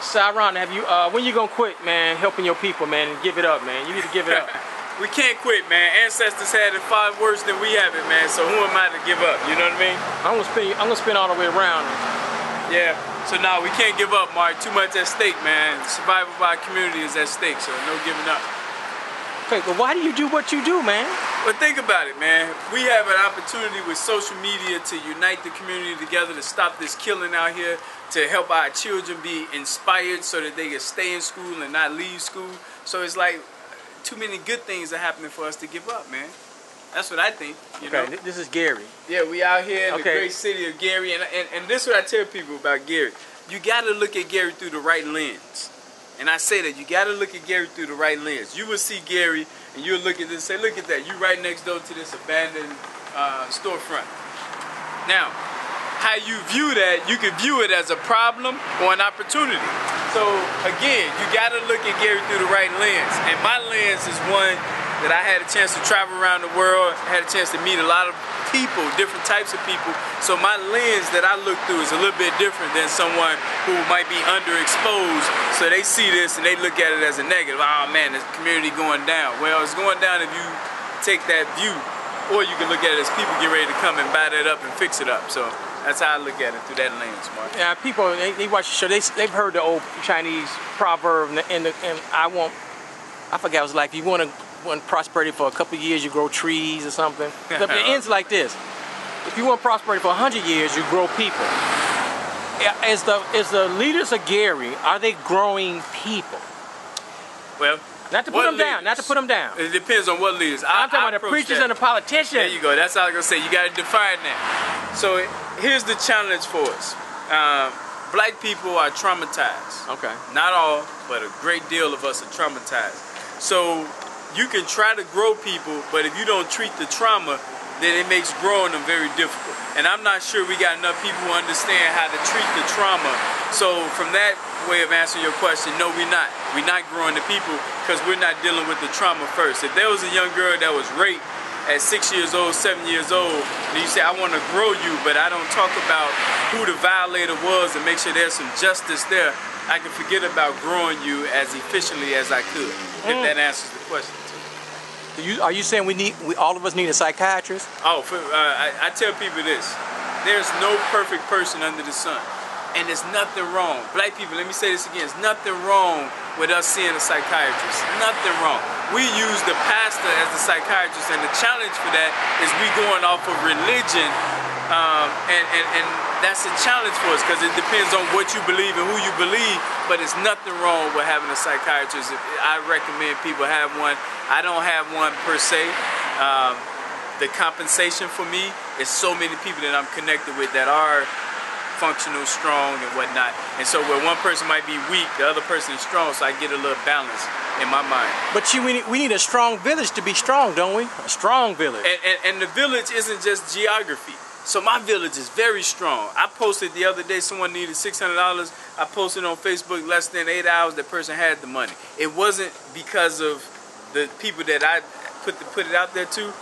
Syron, have you? When you gonna quit, man? Helping your people, man, and give it up, man. You need to give it up. We can't quit, man. Ancestors had it far worse than we have it, man. So who am I to give up? You know what I mean? I'm gonna spin all the way around. Yeah. So now we can't give up, Mark. Too much at stake, man. Survival of our community is at stake, so no giving up. Okay, but why do you do what you do, man? Well, think about it, man. We have an opportunity with social media to unite the community together to stop this killing out here, to help our children be inspired so that they can stay in school and not leave school. So it's like too many good things are happening for us to give up, man. That's what I think. You know? This is Gary. Yeah, we out here in the great city of Gary, and this is what I tell people about Gary. You got to look at Gary through the right lens. And I say that, you got to look at Gary through the right lens. You will see Gary, and you'll look at this and say, look at that. You right next door to this abandoned storefront. Now, how you view that, you can view it as a problem or an opportunity. So, again, you got to look at Gary through the right lens. And my lens is one that I had a chance to travel around the world, had a chance to meet a lot of people, different types of people. So my lens that I look through is a little bit different than someone who might be underexposed. So they see this and they look at it as a negative. Oh man, the community going down. Well, it's going down if you take that view, or you can look at it as people get ready to come and buy that up and fix it up. So that's how I look at it through that lens, Mark. Yeah, people, they watch the show, they've heard the old Chinese proverb, and I forgot, it was like, if you want prosperity for a couple of years, you grow trees or something. It ends like this. If you want prosperity for 100 years, you grow people. As the leaders of Gary, are they growing people? Well, not to put them down. Not to put them down. It depends on what leaders. I'm talking about the preachers and the politicians. There you go. That's all I'm gonna say. You got to define that. So here's the challenge for us. Black people are traumatized. Okay. Not all, but a great deal of us are traumatized. So you can try to grow people, but if you don't treat the trauma, then it makes growing them very difficult. And I'm not sure we got enough people who understand how to treat the trauma. So from that way of answering your question, no, we're not. We're not growing the people because we're not dealing with the trauma first. If there was a young girl that was raped at 6 years old, 7 years old, and you say, I want to grow you, but I don't talk about who the violator was and make sure there's some justice there, I can forget about growing you as efficiently as I could, if that answers the question. Are you saying all of us need a psychiatrist? Oh, I tell people this. There's no perfect person under the sun. And there's nothing wrong. Black people, let me say this again. There's nothing wrong with us seeing a psychiatrist. Nothing wrong. We use the pastor as the psychiatrist, and the challenge for that is we going off of religion, and that's a challenge for us because it depends on what you believe and who you believe, but there's nothing wrong with having a psychiatrist. I recommend people have one. I don't have one per se. The compensation for me is so many people that I'm connected with that are functional, strong, and whatnot. And so where one person might be weak, the other person is strong, so I get a little balance in my mind. But we need a strong village to be strong, don't we? A strong village. And the village isn't just geography. So my village is very strong. I posted the other day, someone needed $600. I posted on Facebook, less than 8 hours, that person had the money. It wasn't because of the people that I put it out there to,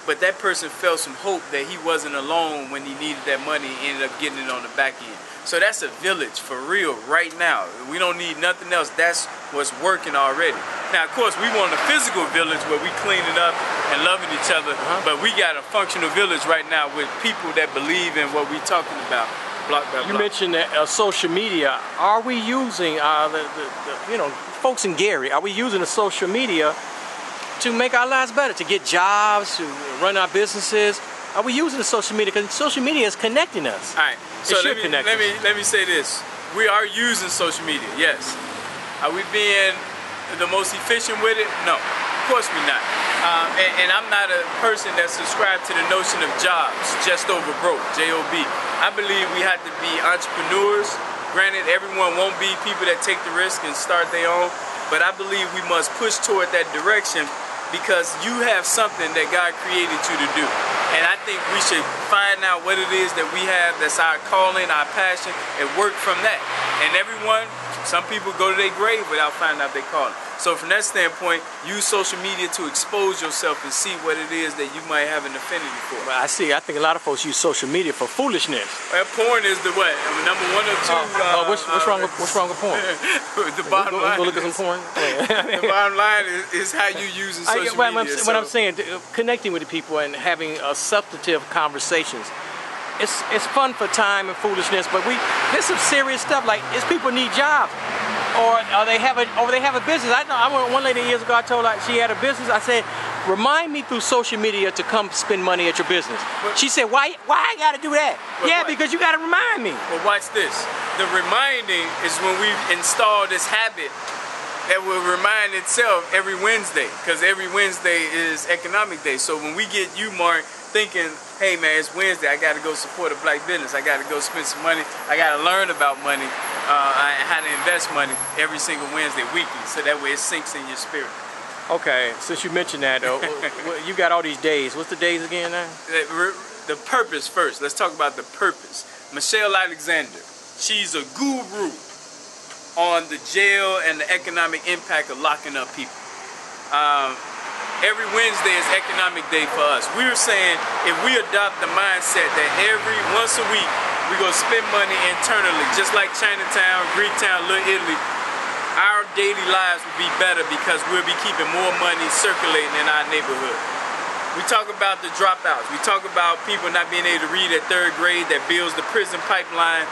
but that person felt some hope that he wasn't alone when he needed that money and ended up getting it on the back end. So that's a village for real right now. We don't need nothing else. That's what's working already. Now, of course, we want a physical village where we clean it up and loving each other, but we got a functional village right now with people that believe in what we're talking about. Block by block. You mentioned that, social media. Are we using folks in Gary? Are we using the social media to make our lives better, to get jobs, to run our businesses? Are we using the social media? Because social media is connecting us. All right. So let me say this. We are using social media, yes. Are we being the most efficient with it? No. Of course we're not. And I'm not a person that subscribed to the notion of jobs, just over broke, J-O-B. I believe we have to be entrepreneurs. Granted, everyone won't be people that take the risk and start their own, but I believe we must push toward that direction because you have something that God created you to do. And I think we should find out what it is that we have that's our calling, our passion, and work from that. And everyone, some people go to their grave without finding out their calling. So from that standpoint, use social media to expose yourself and see what it is that you might have an affinity for. Well, I see. I think a lot of folks use social media for foolishness. Well, porn is the what? I mean, number 1 or 2. What's wrong with porn? The bottom line. Go look at some porn. The bottom line is how you using social media. What I'm saying, connecting with the people and having substantive conversations. It's fun for time and foolishness, but there's some serious stuff. Like, people need jobs. Or they have a business. I know one lady years ago, I told her she had a business. I said, remind me through social media to come spend money at your business. She said, why I gotta do that? Because you gotta remind me. Well, watch this. The reminding is when we install this habit that will remind itself every Wednesday, because every Wednesday is economic day. So when we get you, Mark, thinking, hey man, it's Wednesday, I gotta go support a black business, I gotta go spend some money, I gotta learn about money, how to invest money every single Wednesday, weekly, so that way it sinks in your spirit. Okay, since you mentioned that, you got all these days. What's the days again now? The purpose first. Let's talk about the purpose. Michelle Alexander, she's a guru on the jail and the economic impact of locking up people. Every Wednesday is economic day for us. We were saying if we adopt the mindset that once a week we're going to spend money internally, just like Chinatown, Greektown, Little Italy, our daily lives will be better because we'll be keeping more money circulating in our neighborhood. We talk about the dropouts. We talk about people not being able to read at 3rd grade that builds the prison pipeline.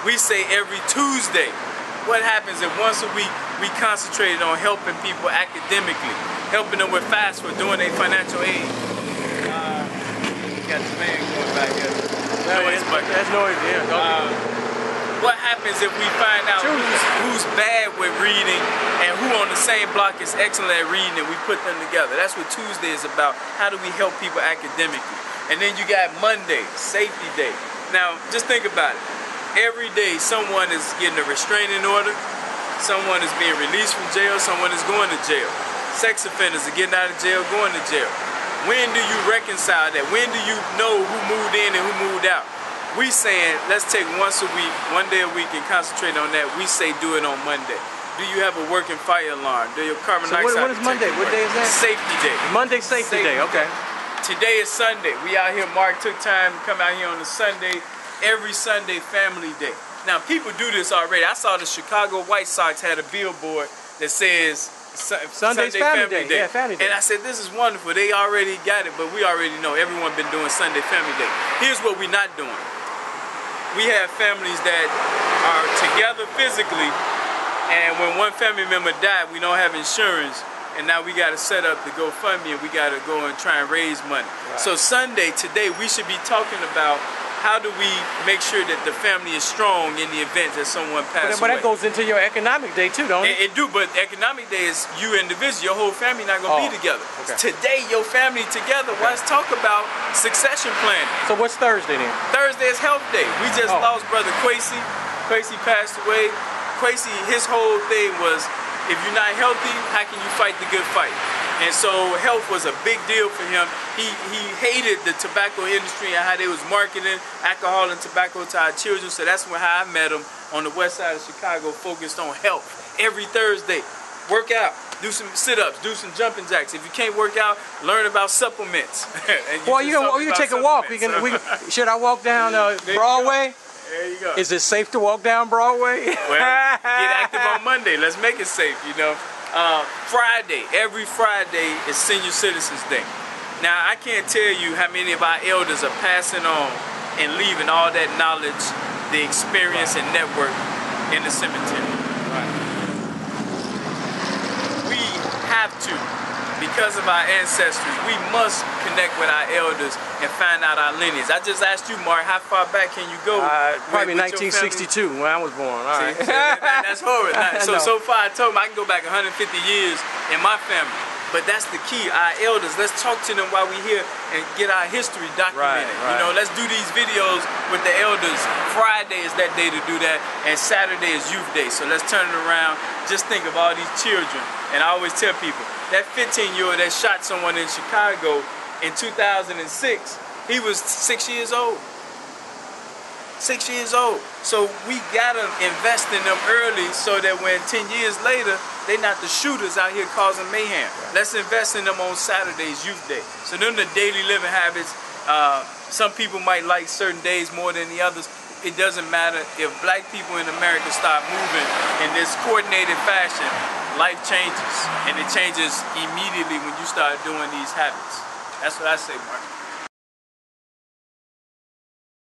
We say every Tuesday, what happens if once a week we concentrated on helping people academically, helping them with FAFSA, doing their financial aid. Got the van going back here. That's noisy, yeah. What happens if we find out who's bad with reading and who on the same block is excellent at reading and we put them together? That's what Tuesday is about. How do we help people academically? And then you got Monday, safety day. Now, just think about it. Every day someone is getting a restraining order, someone is being released from jail, someone is going to jail. Sex offenders are getting out of jail, going to jail. When do you reconcile that? When do you know who moved in and who moved out? We saying, let's take once a week, 1 day a week and concentrate on that. We say do it on Monday. Do you have a working fire alarm? Do your carbon dioxide what is Monday? What day is that? Safety day. Monday safety day, okay. Today is Sunday. We out here, Mark took time to come out here on a Sunday. Every Sunday, family day. Now, people do this already. I saw the Chicago White Sox had a billboard that says Sunday Family Day. Yeah, Family Day. And I said, this is wonderful. They already got it, but we already know everyone been doing Sunday Family Day. Here's what we're not doing. We have families that are together physically, and when one family member died, we don't have insurance, and now we got to set up the GoFundMe, and we got to go and try and raise money. Right. So Sunday, today, we should be talking about how do we make sure that the family is strong in the event that someone passes away. But that goes into your economic day too, don't it? It do, but economic day is you individual. Your whole family not going to be together. Okay. Today, your family together. Okay. Let's talk about succession planning. So what's Thursday then? Thursday is health day. We just lost brother Quasi. Quasi passed away. Quasi, his whole thing was, if you're not healthy, how can you fight the good fight? And so health was a big deal for him. He hated the tobacco industry and how they was marketing alcohol and tobacco to our children. So that's how I met him on the west side of Chicago, focused on health. Every Thursday, work out, do some sit-ups, do some jumping jacks. If you can't work out, learn about supplements. Well, you can take a walk. Should I walk down Broadway? There you go. Is it safe to walk down Broadway? Well, get active on Monday. Let's make it safe, you know. Friday, every Friday is Senior Citizens Day. Now, I can't tell you how many of our elders are passing on and leaving all that knowledge, the experience and network in the cemetery. Right. We have to, because of our ancestors, we must connect with our elders and find out our lineage. I just asked you, Mark, how far back can you go? Probably 1962 when I was born. All right. That's horrid. So far, I told him I can go back 150 years in my family. But that's the key. Our elders, let's talk to them while we're here and get our history documented. Right. You know, let's do these videos with the elders. Friday is that day to do that, and Saturday is Youth Day. So let's turn it around. Just think of all these children. And I always tell people, that 15-year-old that shot someone in Chicago in 2006, he was 6 years old. 6 years old. So we gotta invest in them early so that when 10 years later, they not the shooters out here causing mayhem. Let's invest in them on Saturdays, youth day. So them the daily living habits. Some people might like certain days more than the others. It doesn't matter. If black people in America start moving in this coordinated fashion, life changes. And it changes immediately when you start doing these habits. That's what I say, Mark.